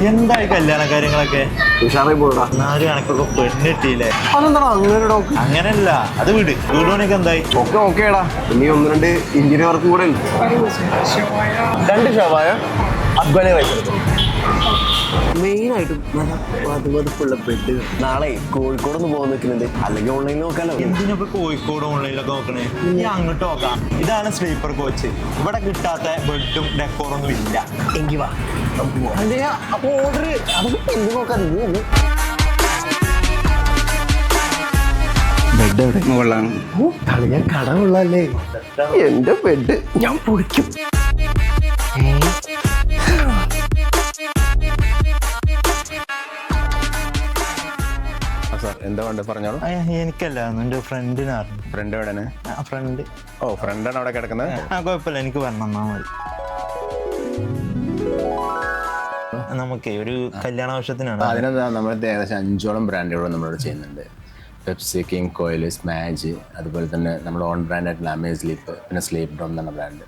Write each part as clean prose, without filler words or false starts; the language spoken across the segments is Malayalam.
എന്തായി കല്യാണ കാര്യങ്ങളൊക്കെ ഉഷാറായി പോടാ. 4 കണക്കൊക്കെ പെണ്ണിട്ടില്ലേ? അതെന്താ അങ്ങനെ അങ്ങനെയല്ല, അത് വീട് പണിയൊക്കെ എന്തായി? ഒക്കെ ഓക്കേടാ. ഇനി 1-2 ഇന്റീരിയർ വർക്ക് കൂടെ ഉണ്ട്. 2 ഷവായ അഫ്ഗാനെ വായിച്ചെടുക്കും. മെയിനായിട്ടും നല്ല പതുപതുപ്പുള്ള ബെഡ്. നാളെ കോഴിക്കോടൊന്ന് പോകാൻ നിൽക്കുന്നുണ്ട്. അല്ലെങ്കിൽ ഓൺലൈനിൽ നോക്കാലോ. എന്തിനൊക്കെ കോഴിക്കോട് ഓൺലൈനിലൊക്കെ നോക്കണേ? ഞാൻ അങ്ങോട്ട് നോക്കാം. ഇതാണ് സ്ലീപ്പർ കോച്ച്. ഇവിടെ കിട്ടാത്ത ബെഡും ഡെക്കോറൊന്നും ഇല്ല. എങ്കിൽ വാ അപ്പൊ ഓർഡർ അതൊക്കെ എന്ത് നോക്കാൻ ബെഡ് എവിടെ? മുകളിലാണ്. ഞാൻ കട കൊള്ളാല്ലേ. എന്റെ ബെഡ് ഞാൻ പൊളിക്കും. എന്താ വേണ്ട പറഞ്ഞോളൂ. എനിക്കല്ല, എന്റെ ഫ്രണ്ടിനായിരുന്നു. ഫ്രണ്ട് എവിടെയാണ്? ഫ്രണ്ട്. ഓ, ഫ്രണ്ടാണ് അവിടെ കിടക്കുന്നത്. കുഴപ്പമില്ല, എനിക്ക് വരണം എന്നാ മതി. നമുക്ക് ഒരു കല്യാണാവശ്യത്തിനാണ്. അതിനെന്താ, നമ്മളത് ഏകദേശം 5ഓളം ബ്രാൻഡുകളും നമ്മളിവിടെ ചെയ്യുന്നുണ്ട്. പെപ്സി, കിങ്, കോയിൽ, സ്മാജ്, അതുപോലെ തന്നെ നമ്മുടെ ഓൺ ബ്രാൻഡായിട്ടുള്ള അമേസ്ലീപ്പ്, പിന്നെ സ്ലീപ്പ് ഡോൺ എന്ന ബ്രാൻഡ്.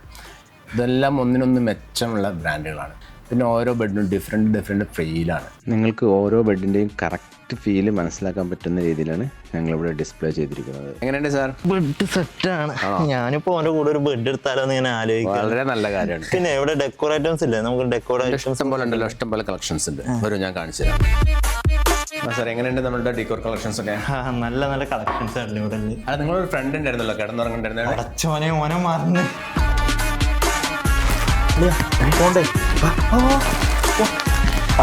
ഇതെല്ലാം ഒന്നിനൊന്ന് മെച്ചമുള്ള ബ്രാൻഡുകളാണ്. പിന്നെ ഓരോ ബെഡിനും ഡിഫറെൻറ്റ് ഫീലാണ്. നിങ്ങൾക്ക് ഓരോ ബെഡിൻ്റെയും കറക്റ്റ് ഫീല് മനസ്സിലാക്കാൻ പറ്റുന്ന രീതിയിലാണ് ഞങ്ങളിവിടെ ഡിസ്പ്ലേ ചെയ്തിരിക്കുന്നത്. എങ്ങനെയുണ്ട് സാർ? ബെഡ് സെറ്റാണ്. ഞാനിപ്പോ അവന്റെ കൂടെ ഒരു ബെഡ് എടുത്താലോ എന്ന് ഞാൻ ആലോചിക്കും. വളരെ നല്ല കാര്യമാണ്. പിന്നെ ഇവിടെ ഡെക്കോർ ഐറ്റംസ് ഇല്ലേ? നമുക്ക് ഡെക്കോർ ഇഷ്ടം പോലെ ഉണ്ടല്ലോ, ഇഷ്ടം പോലെ കളക്ഷൻസ് ഉണ്ട്. വരും, ഞാൻ കാണിച്ചു തരാം. സാർ, എങ്ങനെയുണ്ട് നമ്മളുടെ ഡെക്കോർ കളക്ഷൻസ് ഒക്കെ? നല്ല നല്ല കളക്ഷൻസ് ആണ് ഇവിടെ. അത് നിങ്ങളൊരു ഫ്രണ്ട് ഉണ്ടായിരുന്നല്ലോ കിടന്നുറങ്ങണ്ടായിരുന്നോ? അച്ഛനെ ഓനെ മറന്ന്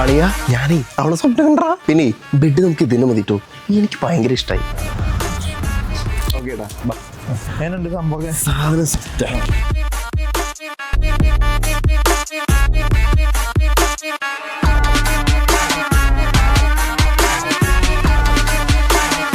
അളിയാ, ഞാനേ അവളെ സ്വപ്നം കണ്ടാ. പിന്നെ ബെഡ് നമുക്ക് ഇതിന് മതിട്ടോ. എനിക്ക് ഭയങ്കര ഇഷ്ടമായി. സംഭവം സാധനം സെറ്റാണ്.